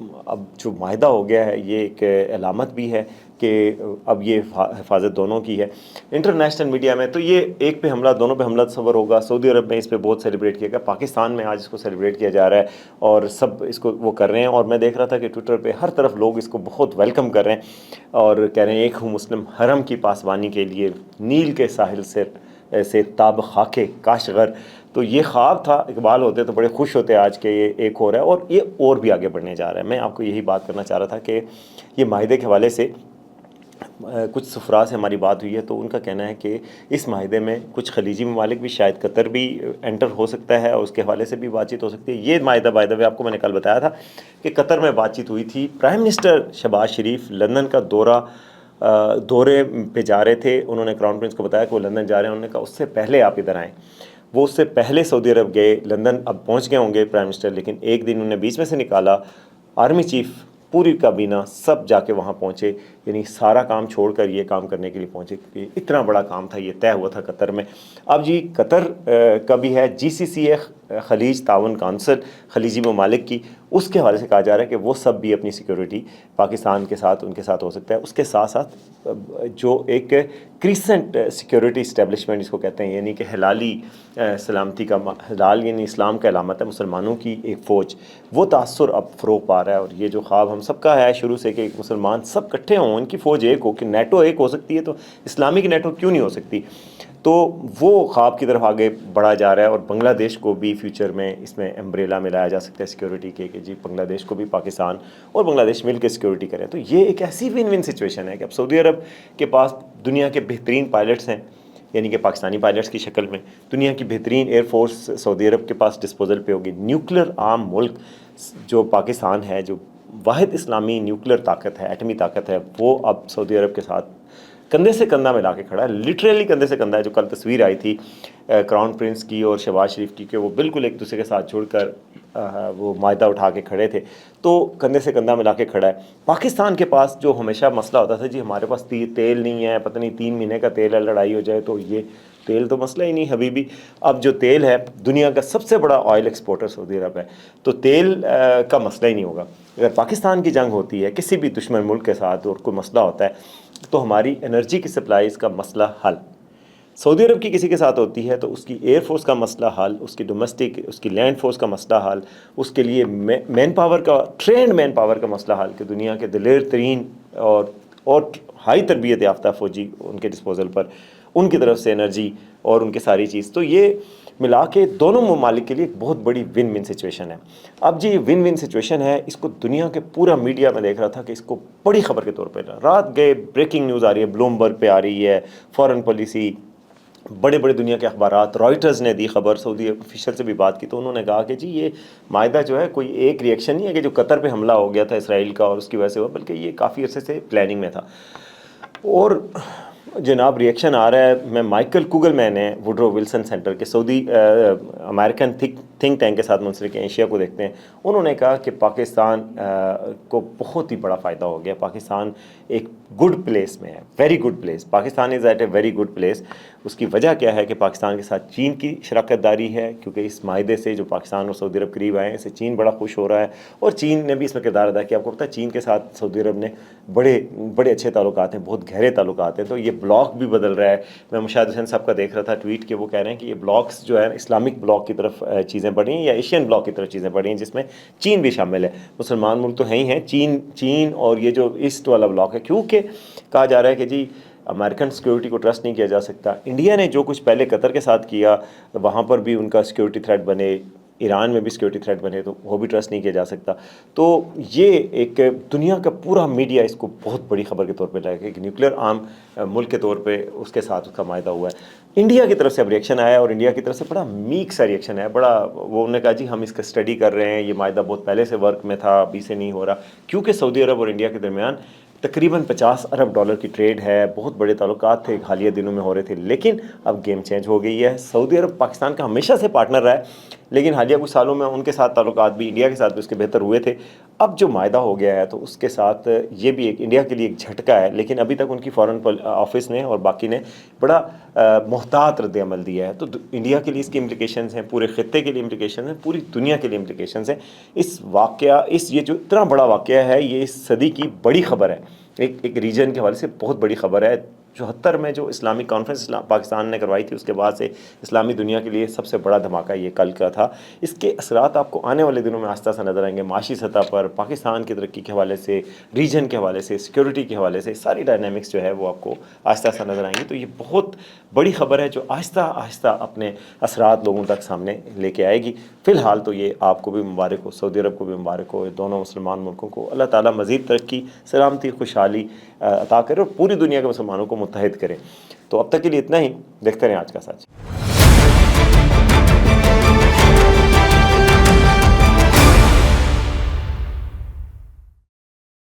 اب جو معاہدہ ہو گیا ہے یہ ایک علامت بھی ہے کہ اب یہ حفاظت دونوں کی ہے۔ انٹرنیشنل میڈیا میں تو یہ ایک پہ حملہ، دونوں پہ حملہ تصور ہوگا۔ سعودی عرب میں اس پہ بہت سیلیبریٹ کیا گیا، پاکستان میں آج اس کو سیلیبریٹ کیا جا رہا ہے اور سب اس کو وہ کر رہے ہیں، اور میں دیکھ رہا تھا کہ ٹویٹر پہ ہر طرف لوگ اس کو بہت ویلکم کر رہے ہیں اور کہہ رہے ہیں ایک ہوں مسلم حرم کی پاسبانی کے لیے نیل کے ساحل سے تاب خاک کاشغر۔ تو یہ خواب تھا، اقبال ہوتے تو بڑے خوش ہوتے آج کے یہ ایک ہو رہا ہے اور یہ اور بھی آگے بڑھنے جا رہا ہے۔ میں آپ کو یہی بات کرنا چاہ رہا تھا کہ یہ معاہدے کے حوالے سے کچھ سفراء سے ہماری بات ہوئی ہے تو ان کا کہنا ہے کہ اس معاہدے میں کچھ خلیجی ممالک بھی، شاید قطر بھی انٹر ہو سکتا ہے اور اس کے حوالے سے بھی بات چیت ہو سکتی ہے۔ یہ معاہدہ بائی دا وے آپ کو میں نے کل بتایا تھا کہ قطر میں بات چیت ہوئی تھی، پرائم منسٹر شہباز شریف لندن کا دورے پہ جا رہے تھے، انہوں نے کراؤن پرنس کو بتایا کہ وہ لندن جا رہے ہیں، انہوں نے کہا اس سے پہلے آپ ادھر آئیں۔ وہ اس سے پہلے سعودی عرب گئے، لندن اب پہنچ گئے ہوں گے پرائم منسٹر، لیکن ایک دن انہوں نے بیچ میں سے نکالا، آرمی چیف پوری کابینہ سب جا کے وہاں پہنچے، یعنی سارا کام چھوڑ کر یہ کام کرنے کے لیے پہنچے کیونکہ اتنا بڑا کام تھا، یہ طے ہوا تھا قطر میں۔ اب جی قطر کا بھی ہے، جی سی سی ہے، خلیج تعاون کونسل خلیجی ممالک کی، اس کے حوالے سے کہا جا رہا ہے کہ وہ سب بھی اپنی سیکیورٹی پاکستان کے ساتھ ان کے ساتھ ہو سکتا ہے۔ اس کے ساتھ ساتھ جو ایک کریسنٹ سیکیورٹی اسٹیبلشمنٹ اس کو کہتے ہیں، یعنی کہ ہلالی سلامتی کا، ہلال یعنی اسلام کا علامت ہے، مسلمانوں کی ایک فوج، وہ تاثر اب فروغ پا رہا ہے۔ اور یہ جو خواب ہم سب کا ہے شروع سے کہ مسلمان سب اکٹھے ہوں، ان کی فوج ایک ہو، کہ نیٹو ایک ہو سکتی ہے تو اسلامک نیٹو کیوں نہیں ہو سکتی، تو وہ خواب کی طرف آگے بڑھا جا رہا ہے۔ اور بنگلہ دیش کو بھی فیوچر میں اس میں امبریلا میں لایا جا سکتا ہے سیکیورٹی کے، کہ جی بنگلہ دیش کو بھی پاکستان اور بنگلہ دیش مل کے سیکیورٹی کریں۔ تو یہ ایک ایسی ون ون سچویشن ہے کہ اب سعودی عرب کے پاس دنیا کے بہترین پائلٹس ہیں، یعنی کہ پاکستانی پائلٹس کی شکل میں، دنیا کی بہترین ایئر فورس سعودی عرب کے پاس ڈسپوزل پہ ہوگی، نیوکلر عام ملک جو پاکستان ہے، جو واحد اسلامی نیوکلر طاقت ہے، ایٹمی طاقت ہے، وہ اب سعودی عرب کے ساتھ کندھے سے کندھا ملا کے کھڑا ہے، لٹریلی کندھے سے کندھا ہے۔ جو کل تصویر آئی تھی کراؤن پرنس کی اور شہباز شریف کی کہ وہ بالکل ایک دوسرے کے ساتھ جڑ کر وہ معاہدہ اٹھا کے کھڑے تھے، تو کندھے سے کندھا ملا کے کھڑا ہے۔ پاکستان کے پاس جو ہمیشہ مسئلہ ہوتا تھا، جی ہمارے پاس تیل نہیں ہے، پتہ نہیں 3 مہینے کا تیل ہے، لڑائی ہو جائے تو یہ تیل تو مسئلہ ہی نہیں حبیبی۔ اب جو تیل ہے، دنیا کا سب سے بڑا آئل ایکسپورٹر سعودی عرب ہے، تو تیل کا مسئلہ ہی نہیں ہوگا۔ اگر پاکستان کی جنگ ہوتی ہے کسی بھی دشمن ملک کے ساتھ اور کوئی مسئلہ ہوتا ہے تو ہماری انرجی کی سپلائیز کا مسئلہ حل۔ سعودی عرب کی کسی کے ساتھ ہوتی ہے تو اس کی ایئر فورس کا مسئلہ حل، اس کی ڈومیسٹک، اس کی لینڈ فورس کا مسئلہ حل، اس کے لیے مین پاور کا، ٹرینڈ مین پاور کا مسئلہ حل، کہ دنیا کے دلیر ترین اور ہائی تربیت یافتہ فوجی ان کے ڈسپوزل پر، ان کی طرف سے انرجی اور ان کی ساری چیز، تو یہ ملا کے دونوں ممالک کے لیے ایک بہت بڑی ون ون سچویشن ہے۔ اب جی ون ون سچویشن ہے، اس کو دنیا کے پورا میڈیا میں دیکھ رہا تھا کہ اس کو بڑی خبر کے طور پہ رات گئے بریکنگ نیوز آ رہی ہے، بلومبرگ پہ آ رہی ہے، فارن پالیسی، بڑے بڑے دنیا کے اخبارات، رائٹرز نے دی خبر، سعودی آفیشل سے بھی بات کی تو انہوں نے کہا کہ جی یہ معاہدہ جو ہے کوئی ایک ریئیکشن نہیں ہے کہ جو قطر پہ حملہ ہو گیا تھا اسرائیل کا اور اس کی وجہ سے ہوا، بلکہ یہ کافی عرصے سے پلاننگ میں تھا۔ اور جناب ریئیکشن آ رہا ہے، میں مائیکل کوگل مین ہے ووڈرو ولسن سینٹر کے، سعودی امریکن تھنک ٹینک کے ساتھ منسلک ہیں، ایشیا کو دیکھتے ہیں، انہوں نے کہا کہ پاکستان کو بہت ہی بڑا فائدہ ہو گیا، پاکستان ایک گڈ پلیس میں ہے، very good place, Pakistan is at a very good place. اس کی وجہ کیا ہے کہ پاکستان کے ساتھ چین کی شراکت داری ہے، کیونکہ اس معاہدے سے جو پاکستان اور سعودی عرب قریب آئے ہیں، اس سے چین بڑا خوش ہو رہا ہے، اور چین نے بھی اس میں کردار ادا کیا۔ آپ کو پتہ ہے چین کے ساتھ سعودی عرب نے بڑے اچھے تعلقات ہیں، بہت گہرے تعلقات ہیں، تو یہ بلاک بھی بدل رہا ہے۔ میں مشاہد حسین صاحب کا دیکھ رہا تھا ٹویٹ کہ وہ کہہ رہے ہیں کہ یہ بلاکس جو ہے اسلامک بلاک کی طرف چیزیں بڑھی ہیں یا ایشین بلاک کی طرف چیزیں بڑھی ہیں، جس میں چین بھی شامل ہے، مسلمان ملک تو ہیں چین اور یہ جو ایسٹ والا بلاک ہے، کیونکہ کہا جا رہا ہے کہ جی امریکن سیکیورٹی کو ٹرسٹ نہیں کیا جا سکتا۔ انڈیا نے جو کچھ پہلے قطر کے ساتھ کیا، وہاں پر بھی ان کا سیکیورٹی تھریٹ بنے، ایران میں بھی سیکیورٹی تھریٹ بنے، تو وہ بھی ٹرسٹ نہیں کیا جا سکتا۔ تو یہ ایک دنیا کا پورا میڈیا اس کو بہت بڑی خبر کے طور پہ لائے گا کہ نیوکلیر عام ملک کے طور پہ اس کے ساتھ اس کا معاہدہ ہوا ہے۔ انڈیا کی طرف سے اب ریئیکشن آیا، اور انڈیا کی طرف سے بڑا میک سا ریئیکشن ہے، بڑا وہ انہوں نے کہا جی ہم اس کا اسٹڈی کر رہے ہیں، یہ معاہدہ بہت پہلے سے ورک میں تھا، ابھی سے نہیں ہو رہا، کیونکہ سعودی عرب اور انڈیا کے درمیان تقریباً 50 ارب ڈالر کی ٹریڈ ہے، بہت بڑے تعلقات تھے، حالیہ دنوں میں ہو رہے تھے، لیکن اب گیم چینج ہو گئی ہے۔ سعودی عرب پاکستان کا ہمیشہ سے پارٹنر رہا ہے، لیکن حالیہ کچھ سالوں میں ان کے ساتھ تعلقات بھی انڈیا کے ساتھ بھی اس کے بہتر ہوئے تھے. اب جو معاہدہ ہو گیا ہے تو اس کے ساتھ یہ بھی ایک انڈیا کے لیے ایک جھٹکا ہے، لیکن ابھی تک ان کی فارن آفس نے اور باقی نے بڑا محتاط رد عمل دیا ہے. تو انڈیا کے لیے اس کی امپلیکیشنز ہیں، پورے خطے کے لیے امپلیکیشنز ہیں، پوری دنیا کے لیے امپلیکیشنز ہیں. اس واقعہ یہ جو اتنا بڑا واقعہ ہے، یہ اس صدی کی بڑی خبر ہے، ایک ریجن کے حوالے سے بہت بڑی خبر ہے. 74 میں جو اسلامی کانفرنس پاکستان نے کروائی تھی، اس کے بعد سے اسلامی دنیا کے لیے سب سے بڑا دھماکہ یہ کل کا تھا. اس کے اثرات آپ کو آنے والے دنوں میں آہستہ آہستہ نظر آئیں گے، معاشی سطح پر، پاکستان کی ترقی کے حوالے سے، ریجن کے حوالے سے، سیکیورٹی کے حوالے سے، ساری ڈائنامکس جو ہے وہ آپ کو آہستہ آہستہ نظر آئیں گی. تو یہ بہت بڑی خبر ہے جو آہستہ آہستہ اپنے اثرات لوگوں تک سامنے لے کے آئے گی. فی الحال تو یہ آپ کو بھی مبارک ہو، سعودی عرب کو بھی مبارک ہو، دونوں مسلمان ملکوں کو اللہ تعالیٰ مزید ترقی، سلامتی، خوشحالی عطا کرے اور پوری دنیا کے مسلمانوں کو متحد کرے. تو اب تک کے لیے اتنا ہی، دیکھتے رہیں آج کا سچ.